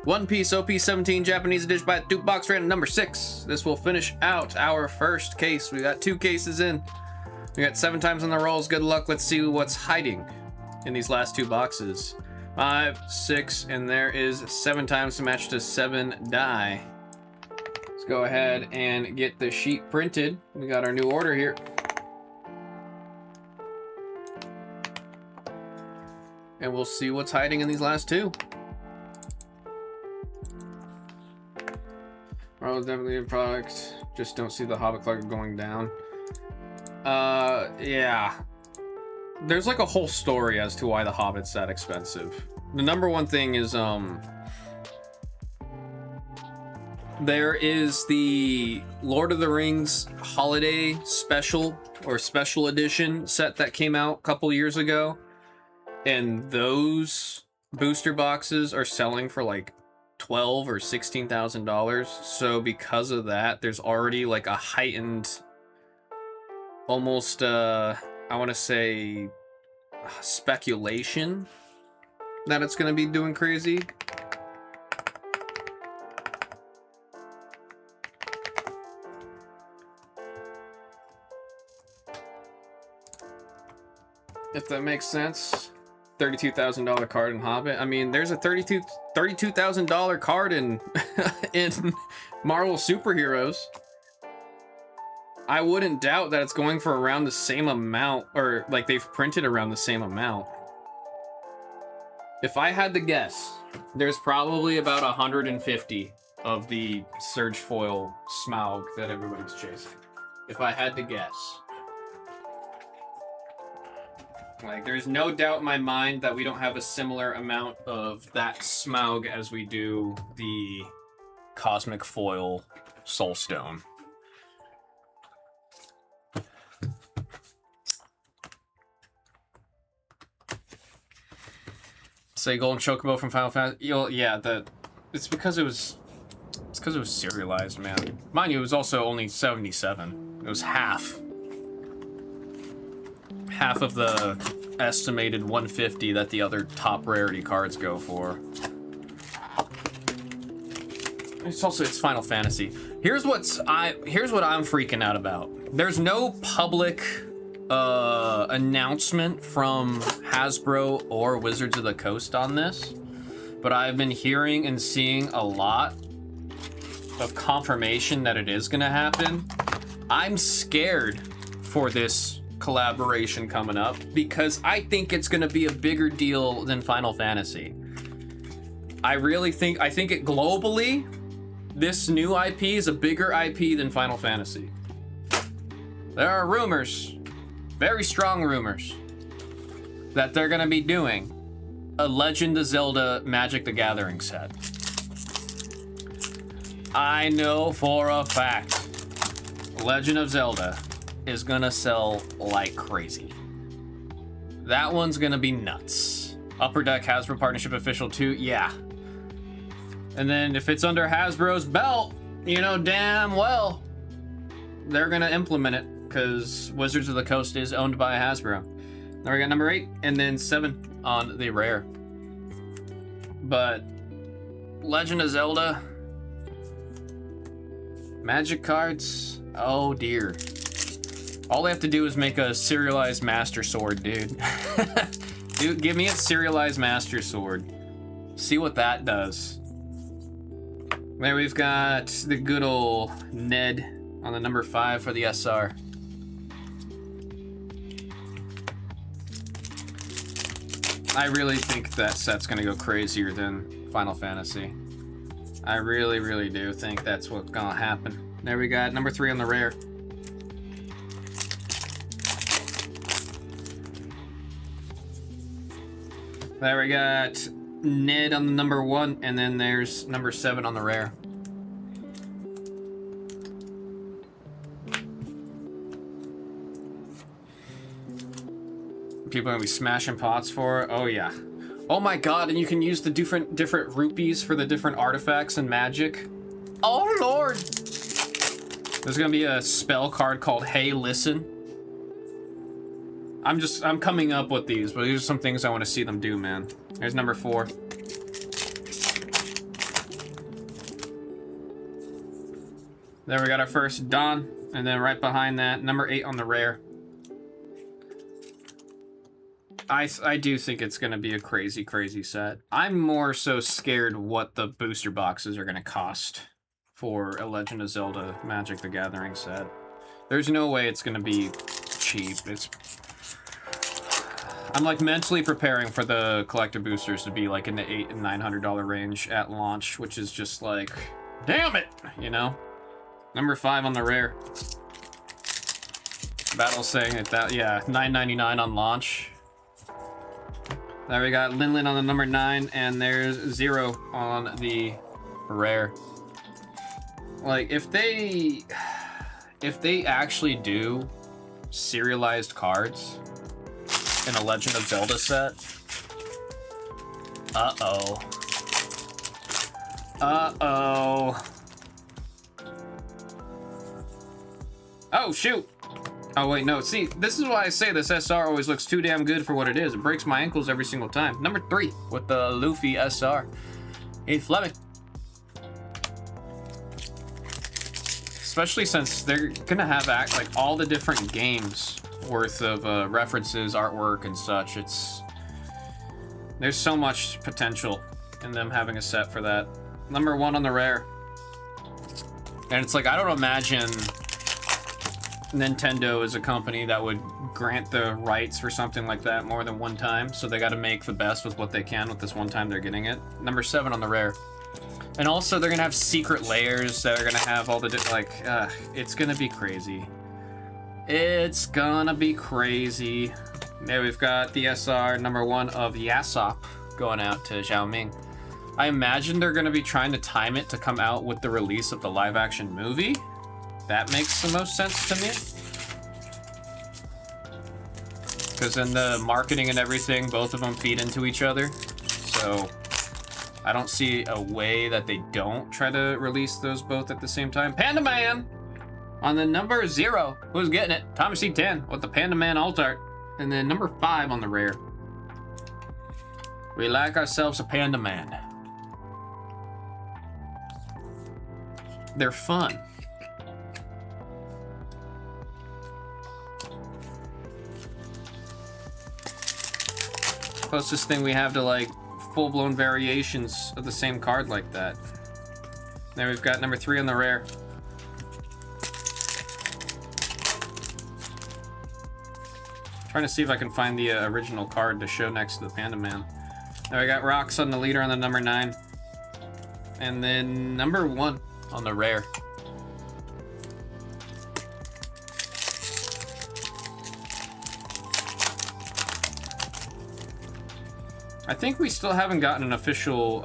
One Piece OP17 Japanese edition by Duke Box random number 6. This will finish out our first case. We got 2 cases in. We got 7 times on the rolls. Good luck. Let's see what's hiding in these last 2 boxes. 5, 6, and there is 7 times to match to 7 die. Let's go ahead and get the sheet printed. We got our new order here. And we'll see what's hiding in these last 2. Oh, definitely a product. Just don't see the Hobbit Club going down. Yeah. There's like a whole story as to why the Hobbit's that expensive. The number one thing is, there is the Lord of the Rings holiday special or special edition set that came out a couple years ago. And those booster boxes are selling for like $12,000 or $16,000. So because of that, there's already like a heightened, almost I want to say speculation that it's going to be doing crazy. If that makes sense. $32,000 card in Hobbit. I mean, there's a $32,000 card in in Marvel Superheroes. I wouldn't doubt that it's going for around the same amount, or like they've printed around the same amount. If I had to guess, there's probably about 150 of the Surge Foil Smaug that everybody's chasing. If I had to guess. Like, there's no doubt in my mind that we don't have a similar amount of that Smaug as we do the Cosmic Foil Soulstone. Say Golden Chocobo from Final Fantasy. Yeah, it's because it was serialized, man. Mind you, it was also only 77. It was half of the estimated 150 that the other top rarity cards go for. It's Final Fantasy. Here's what I'm freaking out about. There's no public announcement from Hasbro or Wizards of the Coast on this, but I've been hearing and seeing a lot of confirmation that it is gonna happen. I'm scared for this collaboration coming up because I think it's going to be a bigger deal than Final Fantasy. I think it globally, this new IP is a bigger IP than Final Fantasy. There are rumors, very strong rumors, that they're going to be doing a Legend of Zelda Magic the Gathering set. I know for a fact Legend of Zelda is gonna sell like crazy. That one's gonna be nuts. Upper Deck Hasbro Partnership Official 2, yeah. And then if it's under Hasbro's belt, you know damn well they're gonna implement it because Wizards of the Coast is owned by Hasbro. Now we got number 8 and then 7 on the rare. But Legend of Zelda Magic cards, oh dear. All they have to do is make a serialized Master Sword, dude. Dude, give me a serialized Master Sword. See what that does. There we've got the good old Ned on the number 5 for the SR. I really think that set's gonna go crazier than Final Fantasy. I really, really do think that's what's gonna happen. There we got number 3 on the rare. There we got Ned on the number 1, and then there's number 7 on the rare. People are gonna be smashing pots for it. Oh yeah. Oh my god, and you can use the different rupees for the different artifacts and magic. Oh lord! There's gonna be a spell card called Hey Listen. I'm coming up with these, but these are some things I want to see them do, man. Here's number 4. There we got our first Don, and then right behind that, number 8 on the rare. I do think it's going to be a crazy, crazy set. I'm more so scared what the booster boxes are going to cost for a Legend of Zelda Magic the Gathering set. There's no way it's going to be cheap. I'm like mentally preparing for the collector boosters to be like in the $800 and $900 range at launch, which is just like, damn it, you know? Number 5 on the rare. Battle saying it that, yeah, $9.99 on launch. There we got Lin on the number 9, and there's 0 on the rare. Like, if they actually do serialized cards in a Legend of Zelda set, uh-oh. Oh, shoot. Oh, wait, no. See, this is why I say this SR always looks too damn good for what it is. It breaks my ankles every single time. Number 3 with the Luffy SR. Hey, Fleming. Especially since they're going to have like all the different games worth of references, artwork, and such. There's so much potential in them having a set for that. Number 1 on the rare. And it's like, I don't imagine Nintendo is a company that would grant the rights for something like that more than one time, so they got to make the best with what they can with this one time they're getting it. Number 7 on the rare. And also they're gonna have secret layers that are gonna have all the it's gonna be crazy. It's gonna be crazy. There we've got the SR number 1 of Yasop going out to Xiaoming. I imagine they're gonna be trying to time it to come out with the release of the live action movie. That makes the most sense to me. Because in the marketing and everything, both of them feed into each other. So I don't see a way that they don't try to release those both at the same time. Panda Man on the number 0. Who's getting it? Thomas C10 with the Panda Man alt art. And then number 5 on the rare. We like ourselves a Panda Man. They're fun. Closest thing we have to like full-blown variations of the same card like that. Then we've got number 3 on the rare. Trying to see if I can find the original card to show next to the Panda Man. Then we got Rocks on the leader on the number 9. And then number 1 on the rare. I think we still haven't gotten an official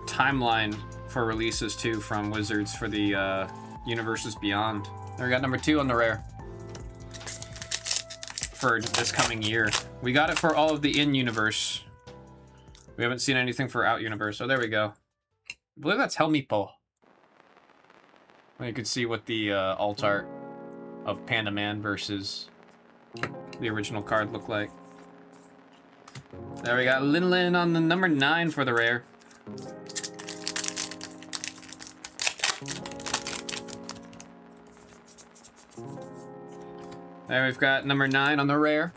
timeline for releases too from Wizards for the Universes Beyond. There we got number 2 on the rare for this coming year. We got it for all of the in-universe. We haven't seen anything for out-universe. Oh, there we go. I believe that's Helmipo. You could see what the alt art of Panda Man versus the original card looked like. There we got Lin on the number 9 for the rare. There we've got number 9 on the rare.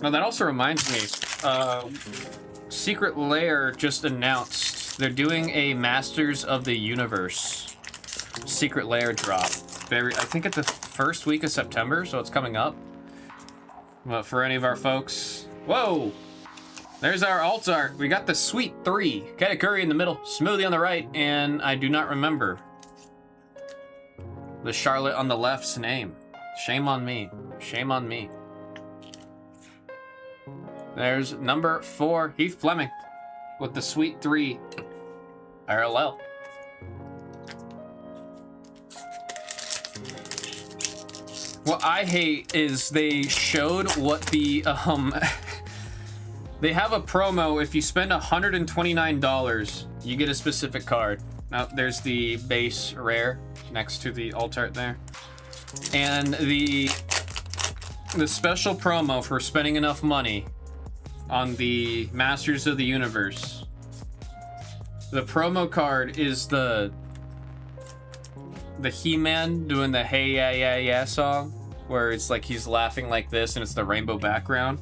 Now that also reminds me, Secret Lair just announced they're doing a Masters of the Universe Secret Lair drop. I think it's the first week of September, so it's coming up. But for any of our folks, whoa! There's our alt art. We got the Sweet 3. Katakuri in the middle, Smoothie on the right, and I do not remember the Charlotte on the left's name. Shame on me. Shame on me. There's number 4, Heath Fleming, with the Sweet 3 RLL. What I hate is they showed what the, they have a promo. If you spend $129, you get a specific card. Now, there's the base rare next to the alt art there. And the special promo for spending enough money on the Masters of the Universe The promo card is the He-Man doing the Hey Yeah Yeah Yeah song, where it's like he's laughing like this and it's the rainbow background.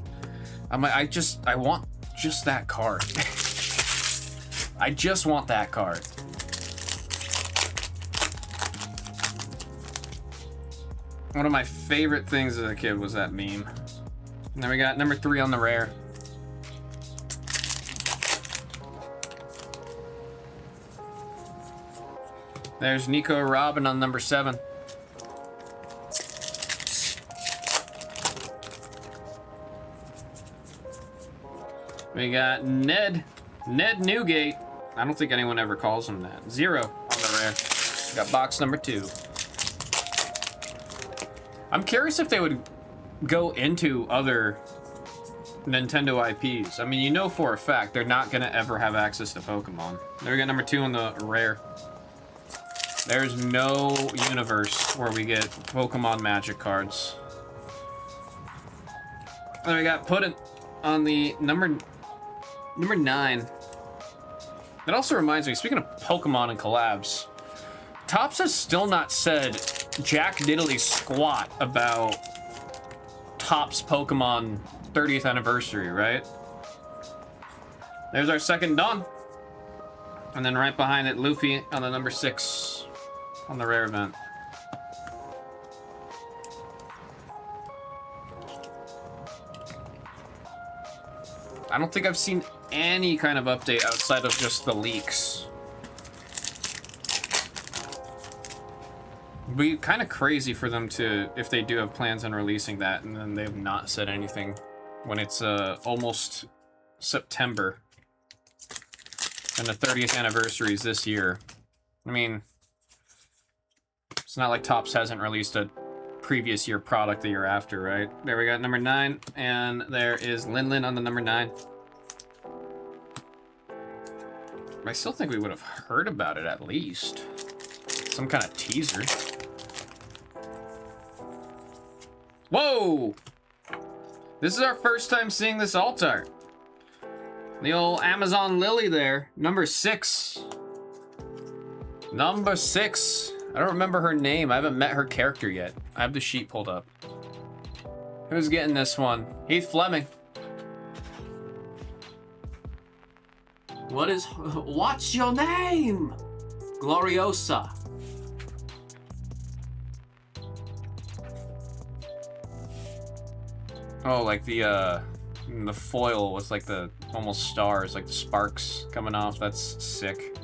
I'm like, I want just that card. I just want that card. One of my favorite things as a kid was that meme. And then we got number 3 on the rare. There's Nico Robin on number 7. We got Ned Newgate. I don't think anyone ever calls him that. 0 on the rare. We got box number 2. I'm curious if they would go into other Nintendo IPs. I mean, you know for a fact they're not gonna ever have access to Pokemon. There we got number 2 on the rare. There's no universe where we get Pokemon Magic cards. Then we got Puddin' on the number 9. That also reminds me, speaking of Pokemon and collabs, Topps has still not said jack diddly squat about Topps Pokemon 30th anniversary, right? There's our second Dawn. And then right behind it, Luffy on the number 6 on the rare event. I don't think I've seen any kind of update outside of just the leaks. It'd be kind of crazy for them to, if they do have plans on releasing that, and then they've not said anything when it's almost September. And the 30th anniversary is this year. I mean, it's not like Topps hasn't released a previous year product the year after, right? There we got number 9, and there is Lin on the number 9. I still think we would have heard about it at least. Some kind of teaser. Whoa! This is our first time seeing this alt art. The old Amazon Lily there, number 6. Number 6. I don't remember her name. I haven't met her character yet. I have the sheet pulled up. Who's getting this one? Heath Fleming. What's your name? Gloriosa. Oh, like the foil with like the almost stars, like the sparks coming off. That's sick.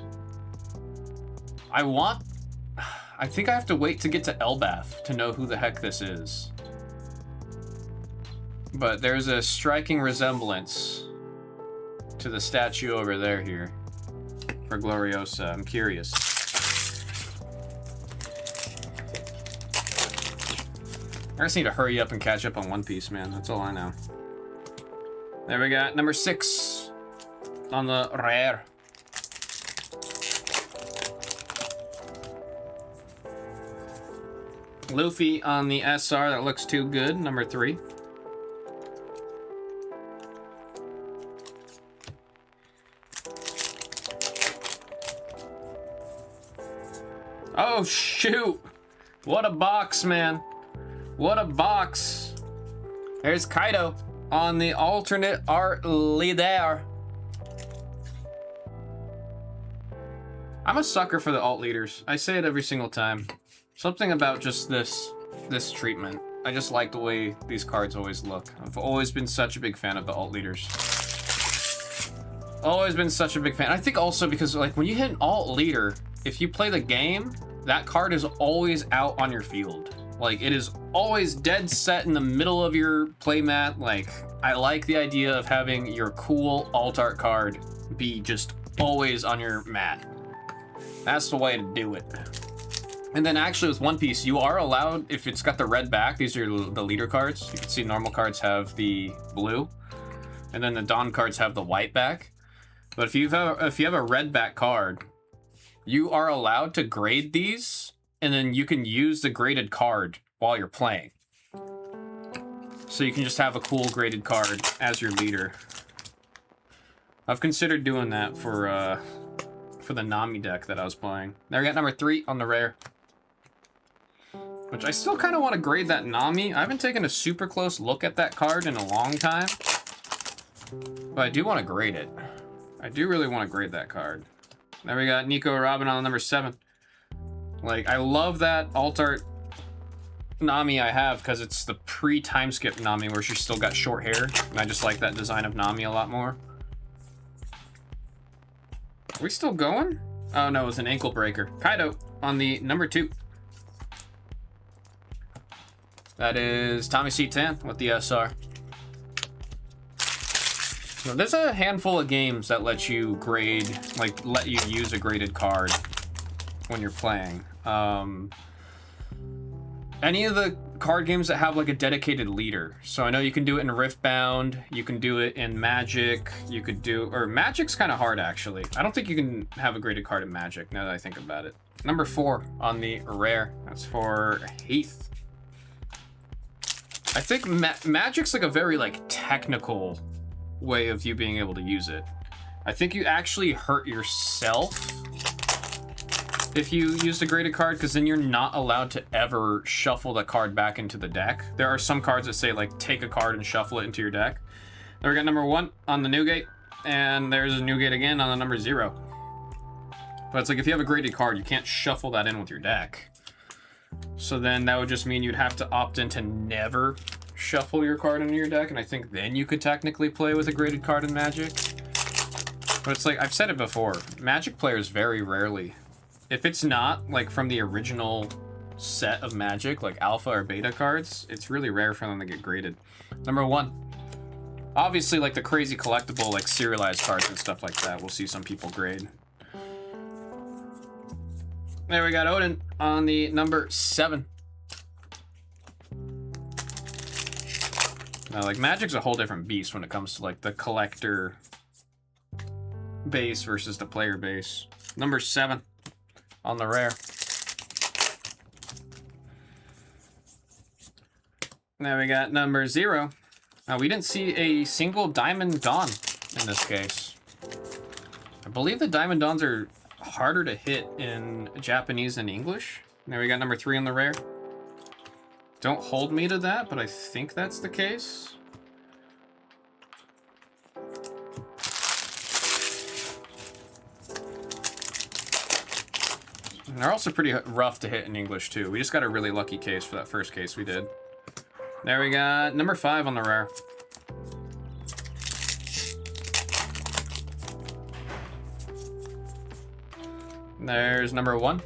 I think I have to wait to get to Elbath to know who the heck this is. But there's a striking resemblance to the statue over there here for Gloriosa. I'm curious. I just need to hurry up and catch up on One Piece, man. That's all I know. There we got number 6 on the rare. Luffy on the SR. That looks too good. Number 3. Oh, shoot. What a box, man. What a box. There's Kaido on the alternate art leader. I'm a sucker for the alt leaders. I say it every single time. Something about just this treatment. I just like the way these cards always look. I've always been such a big fan of the alt leaders. Always been such a big fan. I think also because like when you hit an alt leader, if you play the game, that card is always out on your field. Like, it is always dead set in the middle of your playmat. Like, I like the idea of having your cool alt art card be just always on your mat. That's the way to do it. And then actually with One Piece, you are allowed, if it's got the red back, these are the leader cards. You can see normal cards have the blue, and then the Dawn cards have the white back. But if you have a red back card, you are allowed to grade these, and then you can use the graded card while you're playing. So you can just have a cool graded card as your leader. I've considered doing that for for the Nami deck that I was playing. There we got number 3 on the rare. Which I still kind of want to grade that Nami. I haven't taken a super close look at that card in a long time. But I do want to grade it. I do really want to grade that card. There we got Nico Robin on number 7. Like, I love that alt art Nami I have because it's the pre-time skip Nami where she's still got short hair. And I just like that design of Nami a lot more. Are we still going? Oh no, it was an ankle breaker. Kaido on the number 2. That is Tommy C. Tan with the SR. So there's a handful of games that let you grade, like let you use a graded card when you're playing. Any of the card games that have like a dedicated leader. So I know you can do it in Riftbound, you can do it in Magic, you could do, or Magic's kind of hard actually. I don't think you can have a graded card in Magic now that I think about it. Number 4 on the rare, that's for Heath. I think Magic's like a very like technical way of you being able to use it. I think you actually hurt yourself if you use a graded card, because then you're not allowed to ever shuffle the card back into the deck. There are some cards that say like take a card and shuffle it into your deck. There we got number 1 on the Newgate, and there's a Newgate again on the number 0. But it's like if you have a graded card, you can't shuffle that in with your deck. So then that would just mean you'd have to opt in to never shuffle your card into your deck, and I think then you could technically play with a graded card in Magic. But it's like, I've said it before, Magic players very rarely, if it's not like from the original set of Magic, like alpha or beta cards, it's really rare for them to get graded. Number 1. Obviously like the crazy collectible, like serialized cards and stuff like that, we'll see some people grade. There we got Odin on the number 7. Now, like, Magic's a whole different beast when it comes to, like, the collector base versus the player base. Number 7 on the rare. Now we got number 0. Now, we didn't see a single Diamond Dawn in this case. I believe the Diamond Dawns are harder to hit in Japanese and English. There we got number 3 on the rare. Don't hold me to that, but I think that's the case. And they're also pretty rough to hit in English too. We just got a really lucky case for that first case we did. There we got number 5 on the rare. There's number 1.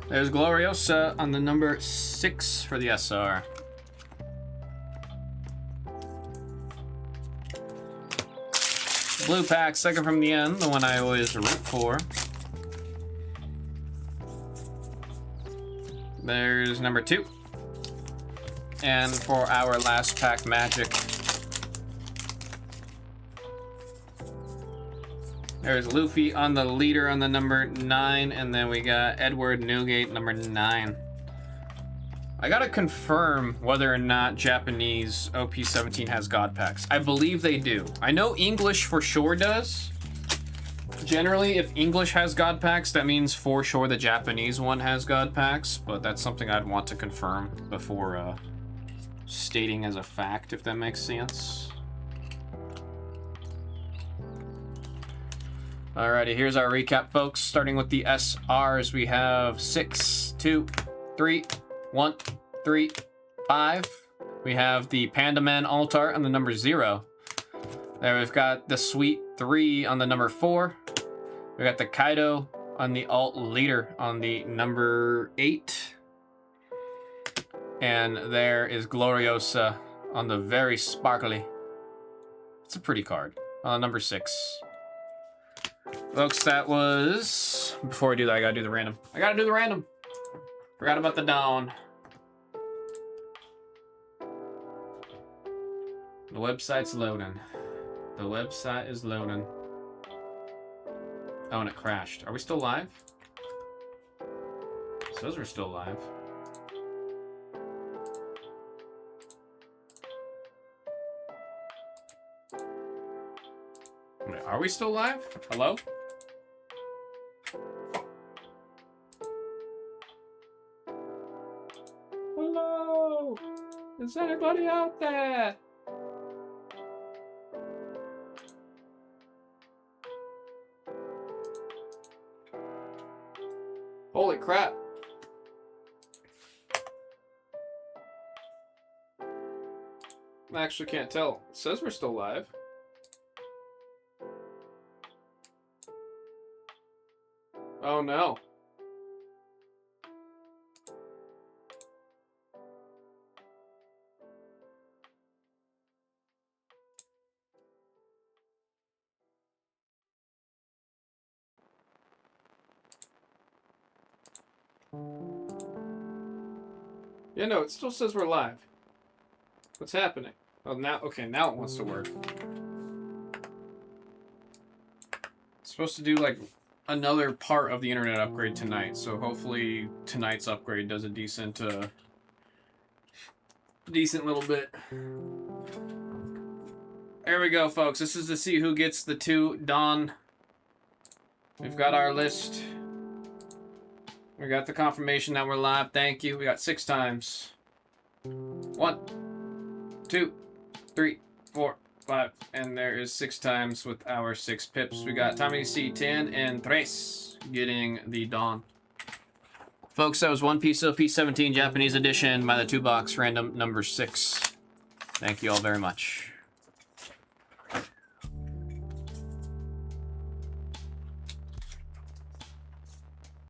There's Gloriosa on the number 6 for the SR. Blue pack, second from the end, the one I always root for. There's number 2. And for our last pack, Magic, there's Luffy on the leader on the number 9, and then we got Edward Newgate, number 9. I gotta confirm whether or not Japanese OP17 has God packs. I believe they do. I know English for sure does. Generally, if English has God packs, that means for sure the Japanese one has God packs, but that's something I'd want to confirm before stating as a fact, if that makes sense. Alrighty, here's our recap, folks. Starting with the SRs, we have 6, 2, 3, 1, 3, 5. We have the Panda Man alt art on the number 0. There we've got the Sweet 3 on the number 4. We got the Kaido on the alt leader on the number 8. And there is Gloriosa on the very sparkly. It's a pretty card. On number 6. Folks, that was... Before I do that, I gotta do the random. Forgot about the Dawn. The website's loading. The website is loading. Oh, and it crashed. Are we still live? It says we're still live. Are we still live? Hello? Hello? Is anybody out there? Holy crap. I actually can't tell. It says we're still live. Oh no. Yeah, no, it still says we're live. What's happening? Oh, now, okay, now it wants to work. It's supposed to do, like, another part of the internet upgrade tonight, so hopefully tonight's upgrade does a decent little bit. There we go, folks. This is to see who gets the 2 Dawn. We've got our list. We got the confirmation that we're live. Thank you. We got 6 times. 1, 2, 3, 4, 5. And there is 6 times with our 6 pips. We got Tommy C10 and Tres getting the Dawn. Folks, that was One Piece OP17 Japanese edition by the 2-box random number 6. Thank you all very much.